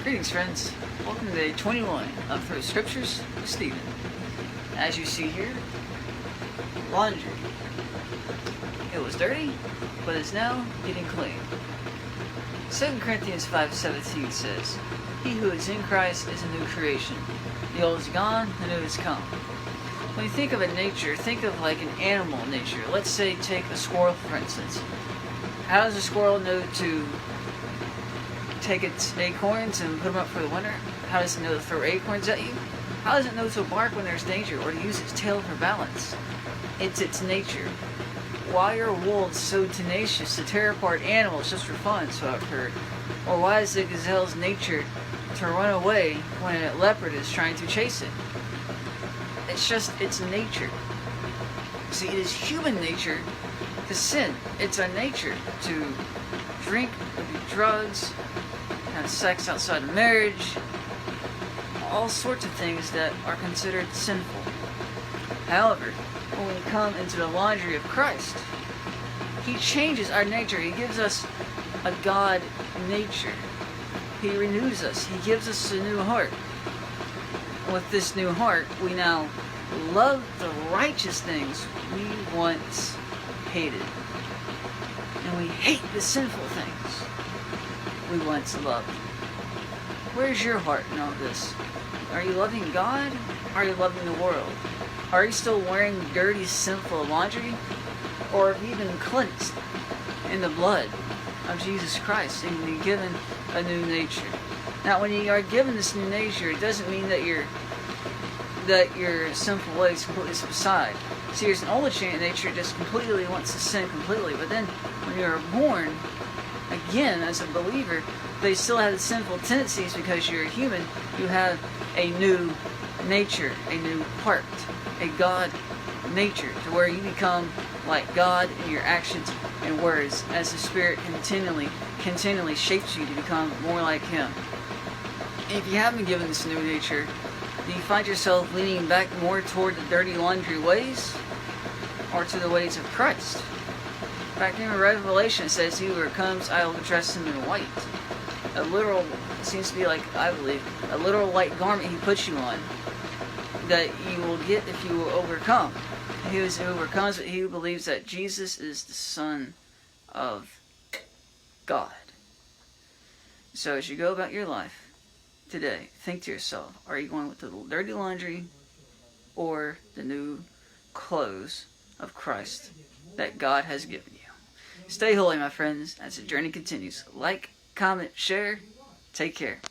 Greetings, friends. Welcome to day 21 of Through Scriptures with Stephen. As you see here, laundry. It was dirty, but is now getting clean. 2 Corinthians 5:17 says, "He who is in Christ is a new creation. The old is gone, the new has come." When you think of a nature, think of like an animal nature. Let's say take a squirrel, for instance. How does a squirrel know to take its acorns and put them up for the winter? How does it know to throw acorns at you? How does it know to bark when there's danger or to use its tail for balance? It's its nature. Why are wolves so tenacious to tear apart animals just for fun, so I've heard? Or why is the gazelle's nature to run away when a leopard is trying to chase it? It's just its nature. See, it is human nature to sin. It's our nature to drink, do drugs, have sex outside of marriage, all sorts of things that are considered sinful. However, when we come into the laundry of Christ, He changes our nature. He gives us a God nature. He renews us. He gives us a new heart. With this new heart, we now love the righteous things we once hated. And we hate the sinful things we once loved. Where's your heart in all this? Are you loving God? Are you loving the world? Are you still wearing dirty, sinful laundry? Or have you been cleansed in the blood of Jesus Christ and been given a new nature? Now, when you are given this new nature, it doesn't mean that your sinful ways completely subside. See, there's an older nature that just completely wants to sin completely, but then when you are born again as a believer, they still have the sinful tendencies because you're a human. You have a new nature, a new heart, a God nature, to where you become like God in your actions and words as the Spirit continually shapes you to become more like Him. If you haven't been given this new nature, do you find yourself leaning back more toward the dirty laundry ways or to the ways of Christ? Back in Revelation it says, "He who comes, I will dress him in white." A literal, it seems to be like, I believe, a literal white garment He puts you on that you will get if you will overcome. He who overcomes, but he who believes that Jesus is the Son of God. So as you go about your life today, think to yourself, are you going with the dirty laundry or the new clothes of Christ that God has given you? Stay holy, my friends, as the journey continues. Like, comment, share. Take care.